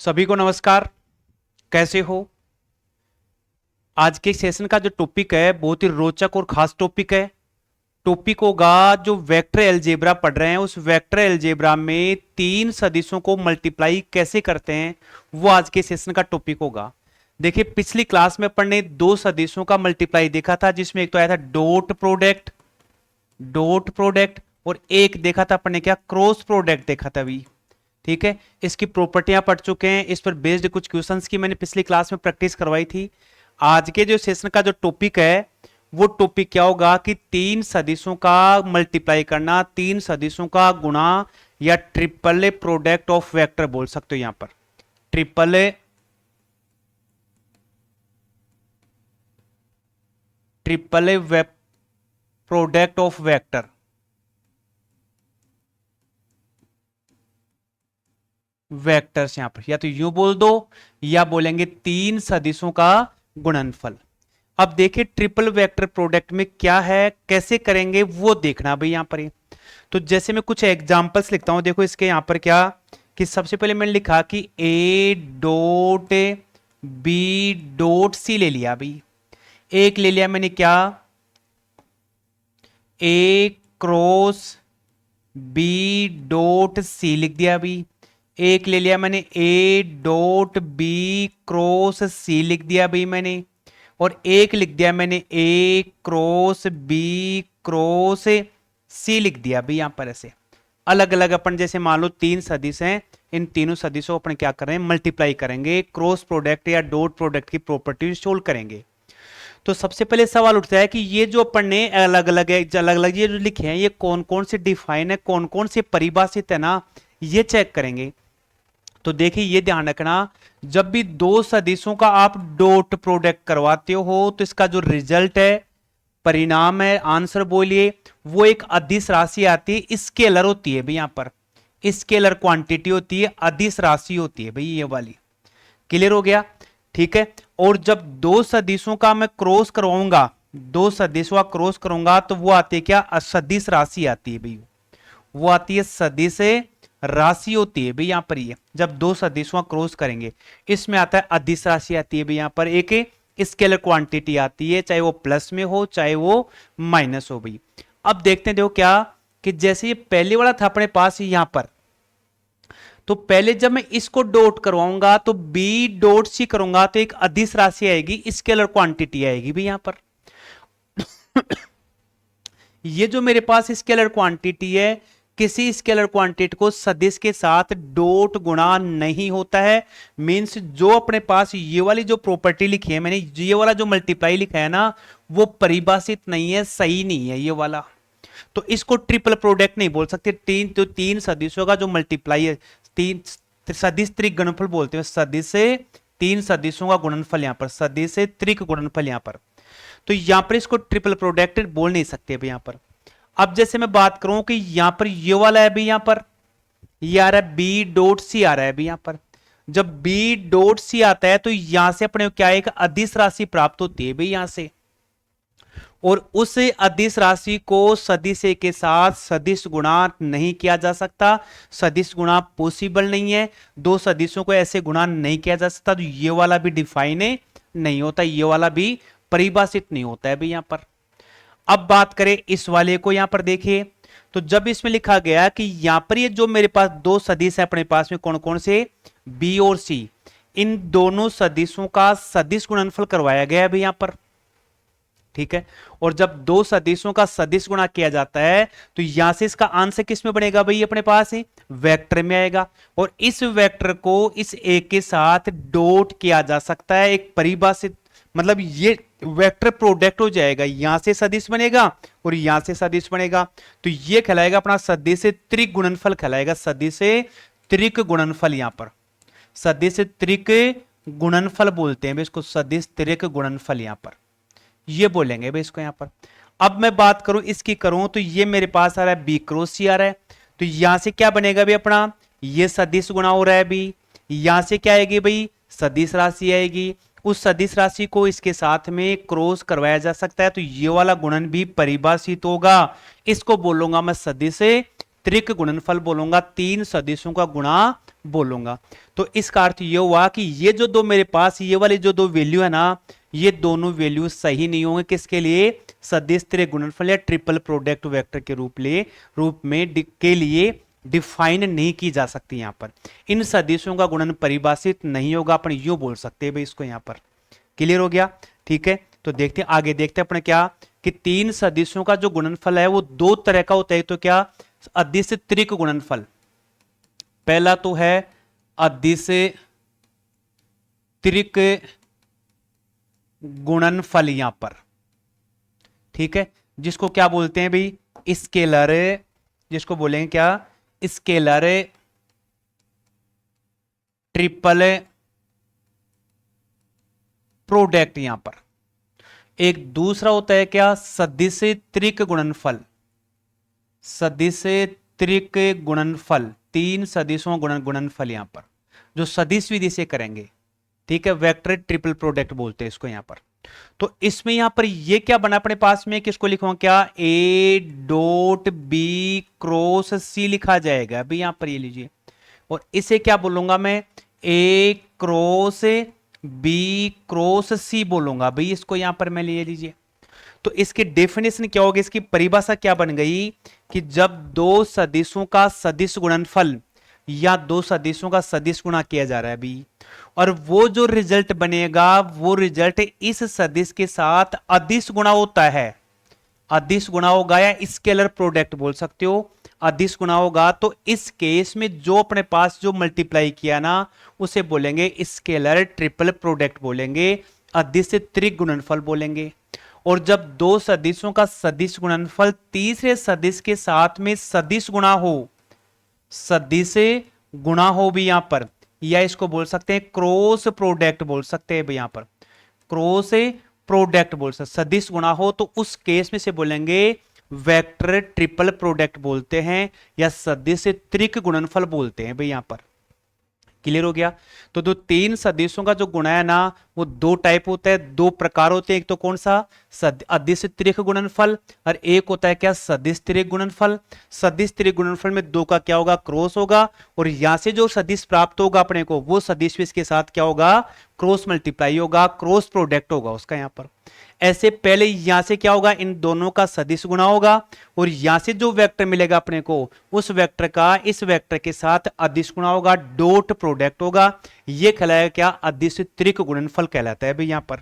सभी को नमस्कार। कैसे हो? आज के सेशन का जो टॉपिक है बहुत ही रोचक और खास टॉपिक है। टॉपिक होगा जो वेक्टर अलजेब्रा पढ़ रहे हैं, उस वेक्टर अलजेब्रा में तीन सदिशों को मल्टीप्लाई कैसे करते हैं, वो आज के सेशन का टॉपिक होगा। देखिए, पिछली क्लास में अपन ने दो सदिशों का मल्टीप्लाई देखा था, जिसमें एक तो आया था डॉट प्रोडक्ट और एक देखा था अपन ने क्या, क्रॉस प्रोडक्ट देखा था अभी। ठीक है, इसकी प्रॉपर्टियां पढ़ चुके हैं, इस पर बेस्ड कुछ क्वेश्चंस की मैंने पिछली क्लास में प्रैक्टिस करवाई थी। आज के जो सेशन का जो टॉपिक है वो टॉपिक क्या होगा कि तीन सदिशों का मल्टीप्लाई करना, तीन सदिशों का गुणा, या ट्रिपल प्रोडक्ट ऑफ वेक्टर बोल सकते हो। यहां पर triple product of vector, vectors यहां पर या तो यूं बोल दो या बोलेंगे तीन सदिशों का गुणनफल। अब देखिए ट्रिपल वेक्टर प्रोडक्ट में क्या है, कैसे करेंगे वो देखना भाई यहां पर ही। तो जैसे मैं कुछ एग्जांपल्स लिखता हूं, देखो इसके यहां पर क्या कि सबसे पहले मैंने लिखा कि A dot B dot C ले लिया भाई। एक ले लिया मैंने क्या, A cross B dot C लिख दिया भाई। एक ले लिया मैंने A dot B cross C लिख दिया भाई मैंने। और एक लिख दिया मैंने A cross B cross C लिख दिया भाई। यहां पर ऐसे अलग अलग अपन, जैसे मान लो तीन सदिश हैं, इन तीनों सदिशों अपन क्या कर रहे हैं, मल्टीप्लाई करेंगे, क्रॉस प्रोडक्ट या डॉट प्रोडक्ट की प्रॉपर्टी सोल्व करेंगे। तो सबसे पहले सवाल उठता है कि ये जो अपन ने अलग अलग ये जो लिखे हैं, ये कौन कौन से डिफाइन है, कौन कौन से परिभाषित है ना, ये चेक करेंगे। तो देखिए ये ध्यान रखना, जब भी दो सदिशों का आप डॉट प्रोडक्ट करवाते हो तो इसका जो रिजल्ट है, परिणाम है, आंसर बोलिए, वो एक अदिश राशि आती है, स्केलर होती है भाई। यहां पर स्केलर क्वांटिटी होती है, अदिश राशि होती है भाई ये वाली। क्लियर हो गया? ठीक है। और जब दो सदिशों का मैं क्रॉस करवाऊंगा, दो सदिशों का क्रॉस करूंगा, तो वो आती है क्या, असदिश राशि आती है भाई। वो आती है सदिश राशि होती है भाई। यहां पर ये जब दो सदिशों का क्रॉस करेंगे, इसमें आता है अदिश राशि आती है भाई। यहां पर एक स्केलर क्वांटिटी आती है, चाहे वो प्लस में हो चाहे वो माइनस हो भाई। अब देखते हैं, देखो क्या कि जैसे ये पहले वाला था अपने पास यहां पर, तो पहले जब मैं इसको डॉट करवाऊंगा तो बी डॉट सी करूंगा तो एक अदिश राशि आएगी, स्केलर क्वांटिटी आएगी भी यहां पर। ये जो मेरे पास स्केलर क्वांटिटी है, किसी स्केलर क्वांटिटी को सदिश के साथ डॉट गुणा नहीं होता है। मींस जो अपने पास ये वाली जो प्रॉपर्टी लिखी है मैंने, ये वाला जो मल्टीप्लाई लिखा है ना, वो परिभाषित नहीं है, सही नहीं है ये वाला। तो इसको ट्रिपल प्रोडक्ट नहीं बोल सकते। तीन सदिशों का जो मल्टीप्लाई है, तीन सदिश त्रिक गुणनफल बोलते हैं, सदिश से तीन सदिशों का गुणनफल, यहां पर सदिश से त्रिक गुणनफल यहां पर। तो यहां पर इसको ट्रिपल प्रोडक्ट बोल नहीं सकते भाई यहां पर। अब जैसे मैं बात करूं कि यहां पर ये वाला है भाई, यहां पर ये आ रहा है बी डॉट सी आ रहा है भाई यहां पर। जब बी डॉट सी आता है तो यहां से अपने क्या एक अदिश राशि प्राप्त होती है भाई यहां से, और उस अदिश राशि को सदिश के साथ सदिश गुणा नहीं किया जा सकता। सदिश गुणा पॉसिबल नहीं है, दो सदिशों को ऐसे गुणा नहीं किया जा सकता। तो ये वाला भी डिफाइन नहीं होता, ये वाला भी परिभाषित नहीं होता है भाई यहां पर। अब बात करें इस वाले को, यहां पर देखिए, तो जब इसमें लिखा गया कि यहां पर ये जो मेरे पास दो सदिश है अपने पास में, कौन कौन से, बी और सी, इन दोनों सदिशों का सदिश गुणनफल करवाया गया है भाई यहां पर। ठीक है। और जब दो सदिशों का सदिश गुणा किया जाता है तो यहां से इसका आंसर किस में बनेगा भाई, अपने पास ही वेक्टर में आएगा। और इस वेक्टर को इस ए के साथ डॉट किया जा सकता है, एक परिभाषित, मतलब ये वेक्टर प्रोडक्ट हो जाएगा, यहां से सदिश बनेगा और यहां से सदिश बनेगा। तो ये कहलाएगा अपना सदिश त्रिक गुणनफल कहलाएगा, सदिश त्रिक गुणनफल। यहां पर सदिश त्रिक गुणनफल बोलते हैं इसको, सदिश त्रिक गुणनफल यहां पर ये बोलेंगे भाई इसको यहां पर। अब मैं बात करूं इसकी करूं तो ये मेरे पास आ रहा है बी क्रॉस सी आ रहा है, तो यहां से क्या बनेगा भाई अपना, ये सदिश गुणा हो रहा है भाई। यहां से क्या आएगी भाई, सदिश राशि आएगी। उस सदिश राशि को इसके साथ में क्रॉस करवाया जा सकता है, तो ये वाला गुणन भी परिभाषित होगा। इसको बोलूंगा मैं सदिश त्रिक गुणनफल बोलूंगा, तीन सदिशों का गुणा बोलूंगा। तो इसका अर्थ ये हुआ कि ये जो दो मेरे पास ये वाली जो दो वैल्यू है ना, ये दोनों वैल्यू सही नहीं होंगे। किसके लिए? सदिश त्रिक गुणनफल या ट्रिपल प्रोडक्ट वेक्टर के रूप में के लिए डिफाइन नहीं की जा सकती। यहां पर इन सदिशों का गुणन परिभाषित नहीं होगा, अपन यूं बोल सकते हैं भाई इसको। यहां पर क्लियर हो गया? ठीक है, तो देखते हैं आगे, देखते हैं अपने क्या कि तीन सदिशों का जो गुणनफल है वो दो तरह का होता है। तो क्या? अदिश त्रिक गुणनफल। पहला तो है अदिश त्रिक गुणनफल यहां पर, ठीक है, जिसको क्या बोलते हैं भाई? स्केलर, जिसको बोलेंगे क्या? स्केलर ट्रिपल प्रोडक्ट यहां पर। एक दूसरा होता है क्या? सदिश त्रिक गुणनफल। सदिश त्रिक गुणनफल, तीन सदिशों गुणनफल यहां पर, जो सदिश विधि से करेंगे, ठीक है, वेक्टर ट्रिपल प्रोडक्ट बोलते हैं इसको यहां पर। तो इसमें यहां पर ये क्या बना अपने पास में, किसको लिखूंगा क्या? ए डॉट बी क्रॉस सी लिखा जाएगा अभी यहां पर, ये लीजिए। और इसे क्या बोलूंगा मैं? ए क्रॉस बी क्रॉस सी बोलूंगा भाई इसको यहां पर मैं, ले लीजिए। तो इसकी डेफिनेशन क्या होगी, इसकी परिभाषा क्या बन गई कि जब दो सदिशों का सदिश गुणनफल या दो सदिशों का सदिश गुणा किया जा रहा है अभी, और वो जो रिजल्ट बनेगा वो रिजल्ट इस सदिश के साथ अदिश गुणा होता है। अदिश गुणा होगा या स्केलर प्रोडक्ट बोल सकते हो। अदिश गुणा होगा तो इस केस में जो अपने पास जो मल्टीप्लाई किया ना, उसे बोलेंगे स्केलर ट्रिपल प्रोडक्ट बोलेंगे, अदिश त्रिक गुणनफल बोलेंगे। और जब दो सदिशों का सदिश गुणनफल तीसरे सदिश के साथ में सदिश गुणा हो, सदिश गुणा हो भी यहां पर, या इसको बोल सकते हैं क्रॉस प्रोडक्ट बोल सकते हैं भी यहां पर, क्रॉस प्रोडक्ट बोल सकते, सदिश गुणा हो तो उस केस में से बोलेंगे वेक्टर ट्रिपल प्रोडक्ट बोलते हैं या सदिश त्रिक गुणनफल बोलते हैं भाई यहां पर। क्लियर हो गया? तो दो तीन सदिशों का जो गुणा है ना, वो दो टाइप होता है, दो प्रकार होते हैं। एक तो कौन सा? अदिश त्रिक गुणनफल, और एक होता है क्या? सदिश त्रिक गुणनफल। सदिश त्रिक गुणनफल में दो का क्या होगा? क्रॉस होगा, और यहां से जो सदिश प्राप्त होगा अपने को, वो सदिश इसके साथ क्या होगा? क्रॉस मल्टीप्लाई होगा, क्रॉस प्रोडक्ट होगा उसका यहां पर। ऐसे पहले यहां से क्या होगा? इन दोनों का सदिश गुणा होगा, और यहां से जो वेक्टर मिलेगा अपने को, उस वेक्टर का इस वेक्टर के साथ अदिश गुणा होगा, डॉट प्रोडक्ट होगा। यह कहलाएगा क्या? अदिश त्रिक गुणनफल कहलाता है भाई यहां पर।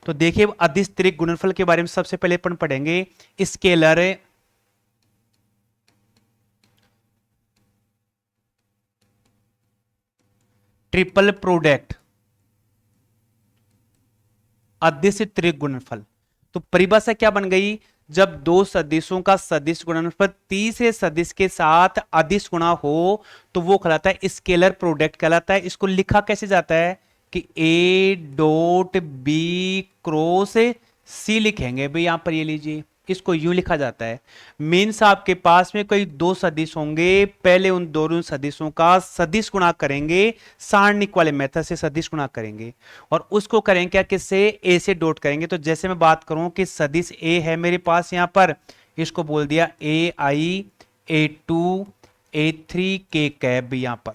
तो देखिए अदिश त्रिक गुणनफल के बारे में सबसे पहले अपन पढ़ेंगे स्केलर ट्रिपल प्रोडक्ट, अदिश त्रिक गुणनफल। तो परिभाषा क्या बन गई? जब दो सदिशों का सदिश गुणनफल तीसरे सदिश के साथ अदिश गुणा हो तो वो कहलाता है स्केलर प्रोडक्ट कहलाता है। इसको लिखा कैसे जाता है कि ए डॉट बी क्रॉस सी लिखेंगे भाई यहां पर, ये लीजिए, इसको यूं लिखा जाता है। मीन्स आपके पास में कोई दो सदिश होंगे, पहले उन दोनों सदिशों का सदिश गुणा करेंगे, सारणिक वाले मेथड से सदिश गुणा करेंगे, और उसको करेंगे क्या? किससे? ए से डॉट करेंगे। तो जैसे मैं बात करूं कि सदिश ए है मेरे पास यहां पर, इसको बोल दिया ए आई ए टू ए थ्री के कैप भी यहां पर,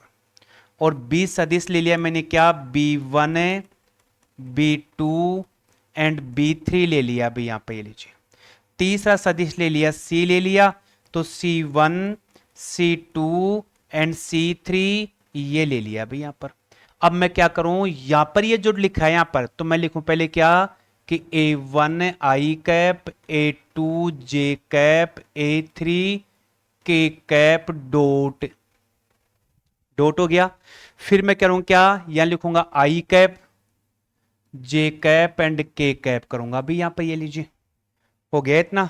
और बी सदिश ले लिया मैंने क्या? B one B two and B three ले लिया अभी यहां पर, ये लीजिए। तीसरा सदिश ले लिया, सी ले लिया, तो C1 C2 एंड C3 ये ले लिया अभी यहां पर। अब मैं क्या करूं? यहां पर ये जो लिखा है यहां पर, तो मैं लिखूं पहले क्या कि A1 आई कैप, A2 जे कैप, A3 के कैप डॉट, डॉट हो गया। फिर मैं करूं क्या? यहां लिखूंगा आई कैप, जे कैप एंड के कैप करूंगा अभी यहां पर, ये लीजिए, हो गया इतना।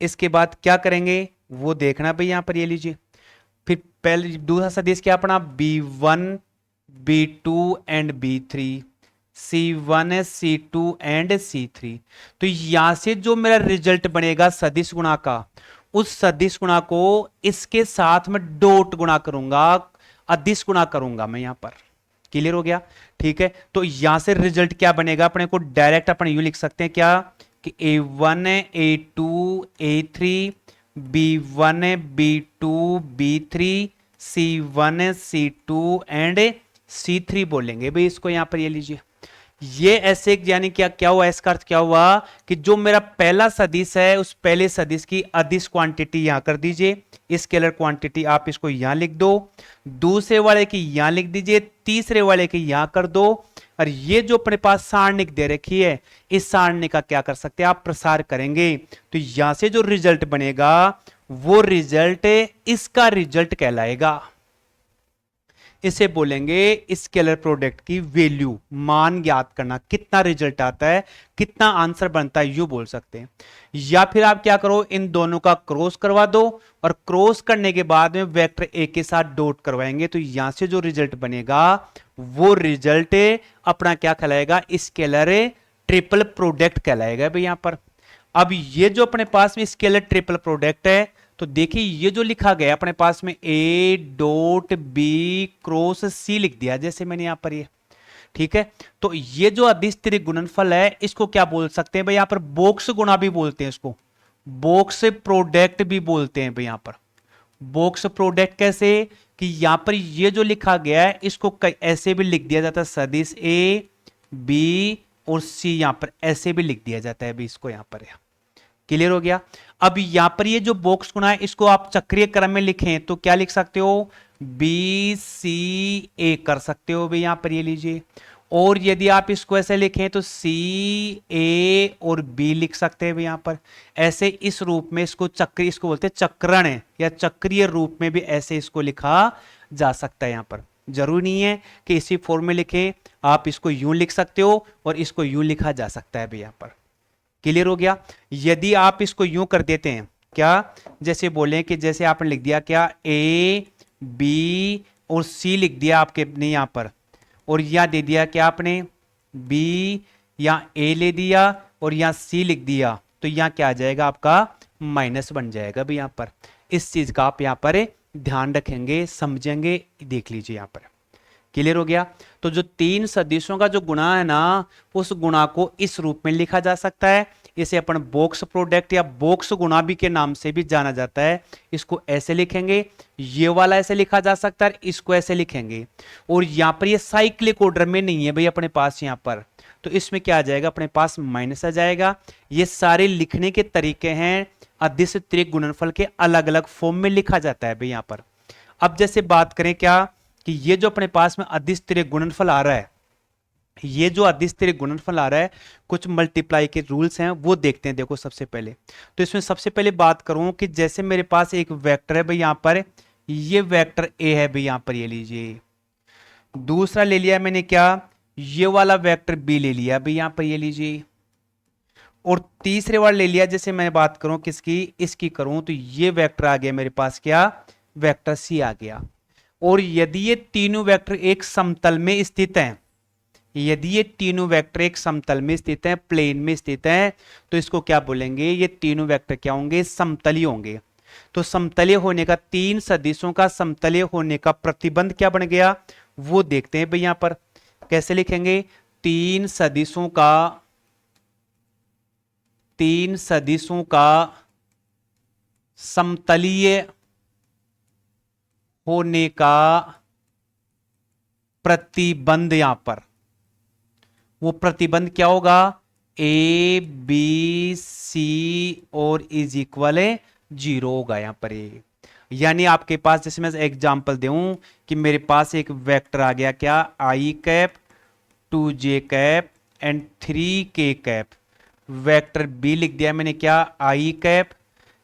इसके बाद क्या करेंगे वो देखना भाई यहां पर, ये लीजिए। फिर पहले दूसरा सदिश क्या अपना? B1 B2 and B3, C1 C2 and C3। तो यहां से जो मेरा रिजल्ट बनेगा सदिश गुणा का, उस सदिश गुणा को इसके साथ में डॉट गुणा करूंगा, अदिश गुणा करूंगा मैं यहां पर। क्लियर हो गया? ठीक है, तो यहां से रिजल्ट क्या बनेगा अपने को? डायरेक्ट अपन यूं लिख सकते हैं क्या कि A1 A2 A3 B1 B2 B3 C1 C2 and C3 बोलेंगे भाई इसको यहां पर ये लीजिए। ये ऐसे यानी क्या क्या हुआ, इसका अर्थ क्या हुआ कि जो मेरा पहला सदिश है उस पहले सदिश की अदिश क्वांटिटी यहां कर दीजिए, स्केलर क्वांटिटी आप इसको यहां लिख दो, दूसरे वाले की यहां लिख दीजिए, तीसरे वाले की यहां कर दो, और ये जो अपने पास सारणिक दे रखी है इस सारणिक का क्या कर सकते हैं आप प्रसार करेंगे, तो यहां से जो रिजल्ट बनेगा वो रिजल्ट इसका रिजल्ट कहलाएगा। इसे बोलेंगे स्केलर प्रोडक्ट की वैल्यू, मान ज्ञात करना, कितना रिजल्ट आता है, कितना आंसर बनता है, यू बोल सकते हैं। या फिर आप क्या करो, इन दोनों का क्रॉस करवा दो और क्रॉस करने के बाद में वेक्टर ए के साथ डॉट करवाएंगे, तो यहां से जो रिजल्ट बनेगा वो रिजल्ट अपना क्या कहलाएगा, स्केलर ट्रिपल प्रोडक्ट कहलाएगा भाई यहां पर। अब ये जो अपने पास में स्केलर ट्रिपल प्रोडक्ट है, तो देखिए ये जो लिखा गया अपने पास में ए डॉट बी क्रॉस सी लिख दिया जैसे मैंने यहां पर ये, ठीक है। तो ये जो अदिश गुणनफल है इसको क्या बोल सकते हैं भाई यहां पर, बॉक्स गुणा भी बोलते हैं इसको, बॉक्स प्रोडक्ट भी बोलते हैं भाई यहां पर। बॉक्स प्रोडक्ट कैसे कि यहां पर ये जो लिखा गया है इसको ऐसे भी लिख दिया जाता है, सदिश ए बी और सी यहां पर ऐसे भी लिख दिया जाता है भी इसको यहां पर। क्लियर हो गया। अब यहां पर ये जो बॉक्स गुणा है इसको आप चक्रीय क्रम में लिखें तो क्या लिख सकते हो, बी सी ए कर सकते हो भाई यहां पर ये लीजिए। और यदि आप इसको ऐसे लिखें तो सी ए और बी लिख सकते हैं भाई यहां पर। ऐसे इस रूप में इसको चक्री, इसको बोलते हैं चक्रण या चक्रीय रूप में भी ऐसे इसको लिखा जा सकता है यहां पर। जरूरी नहीं है कि इसी फॉर्म में लिखें, आप इसको यूं लिख सकते हो और इसको यूं लिखा जा सकता है भाई यहां पर। क्लियर हो गया। यदि आप इसको यूं कर देते हैं क्या, जैसे बोले कि जैसे आपने लिख दिया क्या ए बी और सी लिख दिया आपके ने यहां पर, और यहां दे दिया क्या आपने बी, यहां ए ले दिया और यहां सी लिख दिया, तो यहां क्या आ जाएगा आपका माइनस बन जाएगा भाई यहां पर। इस चीज का आप यहां पर ध्यान रखेंगे, समझेंगे, देख लीजिए यहां पर। क्लियर हो गया। तो जो तीन सदिशों का जो गुणा है ना, उस गुणा को इस रूप में लिखा जा सकता है, इसे अपन बॉक्स प्रोडक्ट या बॉक्स गुणा भी के नाम से भी जाना जाता है। इसको ऐसे लिखेंगे, ये वाला ऐसे लिखा जा सकता है, इसको ऐसे लिखेंगे। और यहां पर ये साइक्लिक ऑर्डर में नहीं है भाई अपने पास यहां पर, तो इसमें क्या आ जाएगा अपने पास माइनस आ जाएगा। ये सारे लिखने के तरीके हैं, अदिश त्रिक गुणनफल के अलग अलग फॉर्म में लिखा जाता है भाई यहां पर। अब जैसे बात करें क्या कि ये जो अपने पास में अदिश त्रिक गुणनफल आ रहा है, ये जो अदिश त्रिक गुणनफल आ रहा है, कुछ मल्टीप्लाई के रूल्स हैं वो देखते हैं। देखो सबसे पहले तो इसमें सबसे पहले बात करूं कि जैसे मेरे पास एक वेक्टर है भाई यहां पर, ये वेक्टर ए है भाई यहां पर ये लीजिए, दूसरा ले लिया मैंने क्या, ये वाला वेक्टर बी ले लिया भाई यहां पर ये लीजिए, और तीसरे वाला ले लिया, जैसे मैं बात करूं किसकी, इसकी करूं, तो ये वेक्टर आ गया मेरे पास क्या, वेक्टर सी आ गया। और यदि ये तीनों वेक्टर एक समतल में स्थित हैं, यदि ये तीनों वेक्टर एक समतल में स्थित हैं, प्लेन में स्थित हैं, तो इसको क्या बोलेंगे, ये तीनों वेक्टर क्या होंगे, समतलीय होंगे। तो समतलीय होने का, तीन सदिशों का समतलीय होने का प्रतिबंध क्या बन गया वो देखते हैं भाई यहां पर। कैसे लिखेंगे, तीन सदिशों का समतलीय होने का प्रतिबंध, यहां पर वो प्रतिबंध क्या होगा, ए बी सी और इज इक्वल 0 होगा यहां पर। यानी आपके पास, जैसे मैं एग्जांपल दूं कि मेरे पास एक वेक्टर आ गया क्या, I cap 2j cap and 3k cap, vector B लिख दिया मैंने क्या, I cap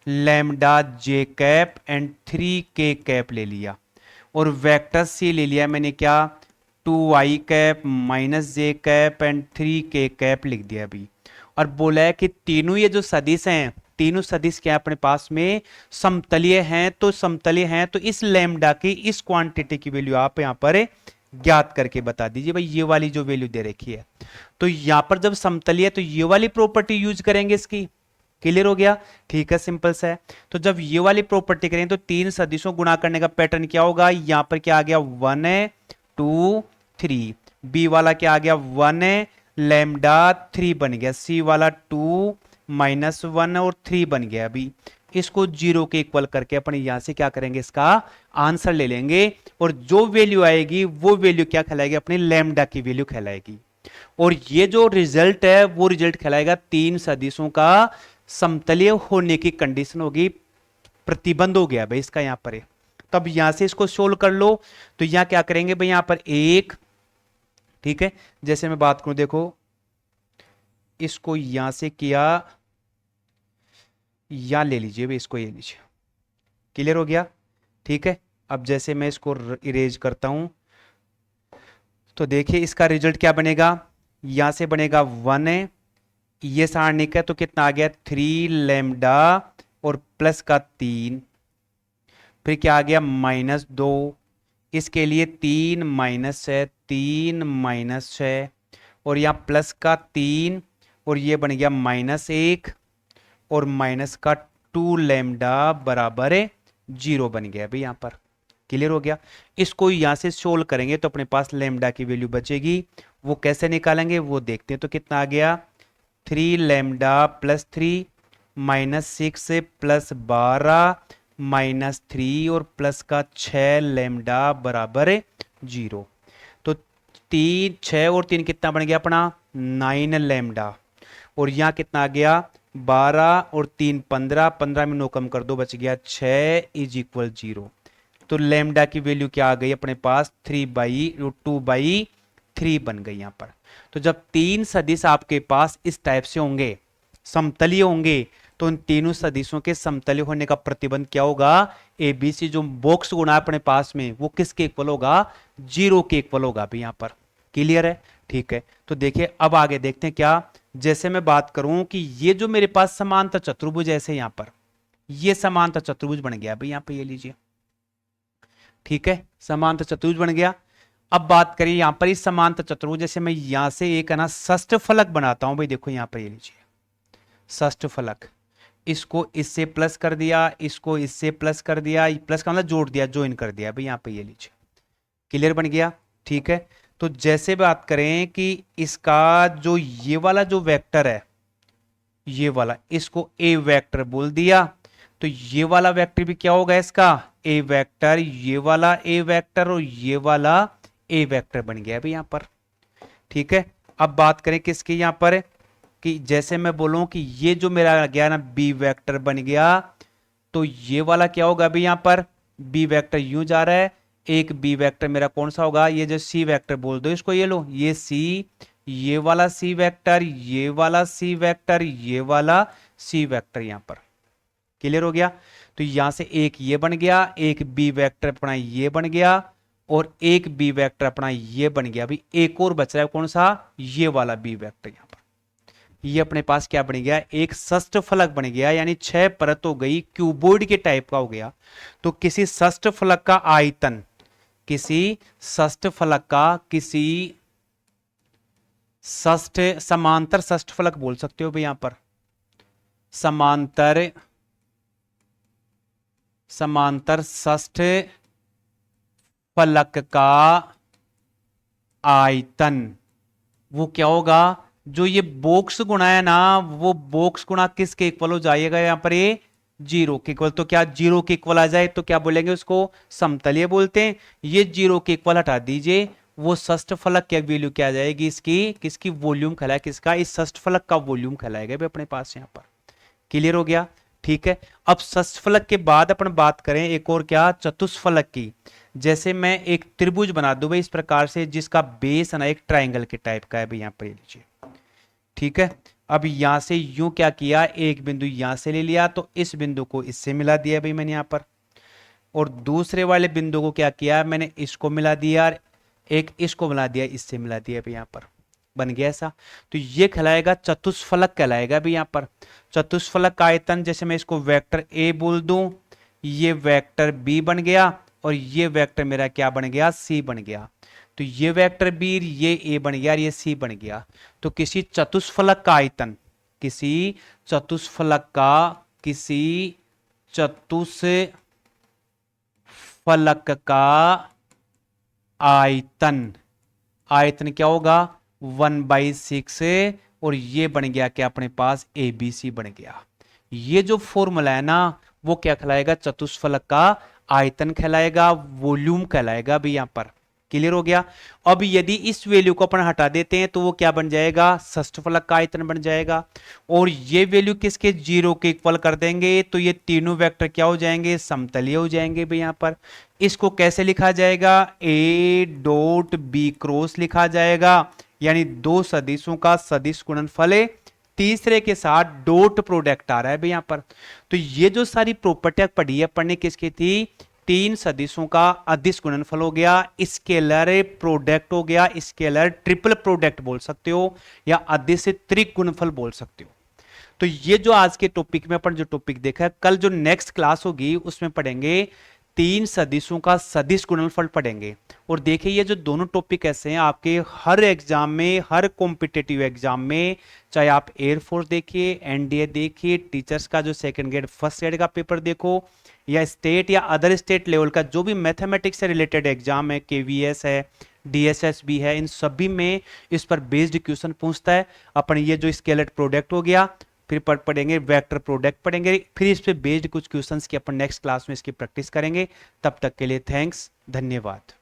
lambda J cap and 3k cap ले लिया, और वेक्टर सी ले लिया मैंने क्या, 2i cap minus J cap and 3k cap लिख दिया अभी। और बोला है कि तीनों ये जो सदिश हैं, तीनों सदिश क्या अपने पास में समतलीय हैं, तो समतलीय हैं तो इस लैम्डा की, इस क्वांटिटी की वैल्यू आप यहां पर ज्ञात करके बता दीजिए भाई, ये वाली जो वैल्यू दे रखी है। तो यहां पर जब समतलीय तो ये वाली प्रॉपर्टी यूज करेंगे इसकी। क्लियर हो गया, ठीक है, सिंपल सा है। तो जब ये वाली प्रॉपर्टी करें तो तीन सदिशों गुणा करने का पैटर्न क्या होगा, यहां पर क्या आ गया 1 2 3, बी वाला क्या आ गया 1 लैम्डा 3 बन गया, सी वाला 2 -1 और 3 बन गया। अभी इसको 0 के इक्वल करके अपन यहां से क्या करेंगे, इसका आंसर ले लेंगे और जो वैल्यू आएगी वो वैल्यू क्या कहलाएगी, अपनी लैम्डा की वैल्यू कहलाएगी। और ये जो रिजल्ट है वो रिजल्ट कहलाएगा तीन सदिशों का समतलीय होने की कंडीशन होगी, प्रतिबंध हो गया भाई इसका यहां पर। तब यहां से इसको सोल्व कर लो, तो यहां क्या करेंगे भाई, यहां पर एक, ठीक है, जैसे मैं बात करूं, देखो इसको यहां से किया, या ले लीजिए भाई इसको, ये लीजिए, क्लियर हो गया, ठीक है। अब जैसे मैं इसको इरेज करता हूं, तो देखिए इसका रिजल्ट क्या बनेगा, यहां से बनेगा 1 है, ये सारणिक है तो कितना आ गया 3 लैम्डा और प्लस का 3, फिर क्या आ गया -2, इसके लिए 3 माइनस है, 3 माइनस है, और यहाँ प्लस का 3, और ये बन गया -1 और माइनस का 2 लैम्डा बराबर है 0 बन गया भाई यहाँ पर, क्लियर हो गया। इसको यहां से सोल्व करेंगे तो अपने पास लैम्डा की वैल्यू बचेगी, वो कैसे निकालेंगे वो देखते हैं। तो कितना आ गया 3 लैम्डा प्लस 3 -6 प्लस 12 -3 और प्लस का 6 लैम्डा बराबर 0। तो 3 6 और 3 कितना बन गया अपना 9 लैम्डा, और यहाँ कितना आ गया 12 और 3 15, 15 में 9 कम कर दो, बच गया 6 = 0। तो लैम्डा की वैल्यू क्या आ गई अपने पास 3/2/3 बन गई यहां पर। तो जब तीन सदिश आपके पास इस टाइप से होंगे, समतलीय होंगे, तो उन तीनों सदिशों के समतलीय होने का प्रतिबंध क्या होगा, ABC जो बॉक्स गुणा अपने पास में वो किसके इक्वल होगा, 0 के इक्वल होगा अभी यहां पर, क्लियर है, ठीक है। तो देखिए अब आगे देखते हैं क्या, जैसे मैं बात करूं कि ये जो मेरे पास समांतर चतुर्भुज ऐसे यहां पर, ये समांतर चतुर्भुज बन गया अभी यहां पर, ये लीजिए, ठीक है, समांतर चतुर्भुज बन गया। अब बात करें यहां पर इस समांतर चतुर्भुज, जैसे मैं यहां से एक है ना षष्ठ फलक बनाता हूं भाई, देखो यहां पर ये लीजिए षष्ठ फलक, इसको इससे प्लस कर दिया, इसको इससे प्लस कर दिया, प्लस का मतलब जोड़ दिया, ज्वाइन कर दिया भाई यहां पे, ये लीजिए, क्लियर बन गया, ठीक है। तो जैसे बात करें कि इसका जो ये वाला जो वेक्टर है, ये वाला, इसको ए वेक्टर बोल दिया, तो ये वाला वेक्टर भी क्या होगा इसका ए वेक्टर, ये वाला ए वेक्टर और ये वाला ए वेक्टर बन गया अभी यहां पर, ठीक है। अब बात करें किसकी यहां पर, कि जैसे मैं बोलूं कि ये जो मेरा गया ना बी वेक्टर बन गया, तो ये वाला क्या होगा अभी यहां पर, बी वेक्टर यूं जा रहा है, एक बी वेक्टर मेरा कौन सा होगा, ये जो सी वेक्टर बोल दो इसको, ये लो ये सी, ये वाला सी वेक्टर, ये वाला सी वेक्टर, ये वाला सी वेक्टर यहां पर, क्लियर हो गया। तो यहां से एक ये बन गया, एक बी वेक्टर अपना ये बन गया, और एक बी वेक्टर अपना ये बन गया। अभी एक और बच रहा है कौन सा, ये वाला बी वेक्टर यहां पर, ये अपने पास क्या बन गया, एक षष्ठ फलक बन गया, यानी 6 परत हो गई, क्यूबॉइड के टाइप का हो गया। तो किसी षष्ठ फलक का आयतन, किसी षष्ठ फलक का, किसी षष्ठ समांतर षष्ठ फलक बोल सकते हो भाई यहां पर, समांतर षष्ठ फलक का आयतन वो क्या होगा, जो ये बॉक्स गुणा है ना, वो बॉक्स गुणा किसके इक्वल हो जाएगा यहां पर, ये 0 के इक्वल। तो क्या 0 के इक्वल आ जाए तो क्या बोलेंगे उसको, समतलीय बोलते हैं। ये 0 के इक्वल हटा दीजिए, वो षष्ठ फलक की वैल्यू क्या आ जाएगी इसकी, किसकी वॉल्यूम कहलाएगा, किसका, इस षष्ठ फलक का वॉल्यूम कहलाएगा भी अपने पास यहां पर, क्लियर हो गया, ठीक है। अब षष्ठ फलक के बाद अपन बात करें एक और क्या, चतुष्फलक की। जैसे मैं एक त्रिभुज बना दूं भाई इस प्रकार से, जिसका बेस है ना एक ट्राइंगल के टाइप का है भाई यहां पर, लीजिए, ठीक है। अब यहां से यूं क्या किया, एक बिंदु यहां से ले लिया, तो इस बिंदु को इससे मिला दिया भाई मैंने यहां पर, और दूसरे वाले बिंदु को क्या किया मैंने, इसको मिला दिया, एक इसको मिला दिया, इससे मिला दिया भाई यहां पर, बन गया ऐसा। तो ये कहलाएगा चतुष्फलक कहलाएगा भी यहां पर। चतुष्फलक का आयतन, जैसे मैं इसको वेक्टर ए बोल दूं, ये वेक्टर बी बन गया, और ये वेक्टर मेरा क्या बन गया, सी बन गया। तो ये वेक्टर बी, ये ए बन गया, ये सी बन गया। तो किसी चतुष्फलक का आयतन, किसी चतुष्फलक का, किसी चतुष्फलक का आयतन, आयतन क्या होगा 1/6, और ये बन गया क्या अपने पास ABC बन गया। ये जो फॉर्मूला है ना वो क्या कहलाएगा, चतुष्फलक का आयतन कहलाएगा, वॉल्यूम कहलाएगा भी यहां पर। क्लियर हो गया। अब यदि इस वैल्यू को अपन हटा देते हैं तो वो क्या बन जाएगा, षष्ठ फलक का आयतन बन जाएगा। और ये वैल्यू किसके, 0 के इक्वल कर देंगे तो ये तीनों वेक्टर क्या हो जाएंगे, समतलीय हो जाएंगे भाई यहां पर। इसको कैसे लिखा जाएगा, ए डॉट बी क्रॉस लिखा जाएगा, यानी दो सदिशों का सदिश गुणनफल है, तीसरे के साथ डॉट प्रोडक्ट आ रहा है भाई यहां पर। तो ये जो सारी प्रॉपर्टियां पढ़ी है, पढ़ने किसकी थी, तीन सदिशों का अदिश गुणनफल हो गया, स्केलर प्रोडक्ट हो गया, स्केलर ट्रिपल प्रोडक्ट बोल सकते हो, या अदिश त्रिक गुणनफल बोल सकते हो। तो ये जो आज के टॉपिक में अपन जो टॉपिक देखा है, कल जो नेक्स्ट क्लास होगी उसमें पढ़ेंगे तीन सदिशों का सदिश गुणनफल पढ़ेंगे। और देखिए ये जो दोनों टॉपिक ऐसे हैं आपके हर एग्जाम में, हर कॉम्पिटेटिव एग्जाम में, चाहे आप एयरफोर्स देखिए, एनडीए देखिए, टीचर्स का जो सेकंड ग्रेड फर्स्ट ग्रेड का पेपर देखो, या स्टेट या अदर स्टेट लेवल का जो भी मैथमेटिक्स से रिलेटेड एग्जाम है, केवीएस है, डीएसएस भी है, इन सभी में इस पर बेस्ड क्वेश्चन पूछता है। अपन ये जो स्केलर प्रोडक्ट हो गया, फिर पढ़ेंगे वेक्टर प्रोडक्ट पढ़ेंगे, फिर इस पे बेस्ड कुछ क्वेश्चंस की अपन नेक्स्ट क्लास में इसकी प्रैक्टिस करेंगे। तब तक के लिए थैंक्स, धन्यवाद।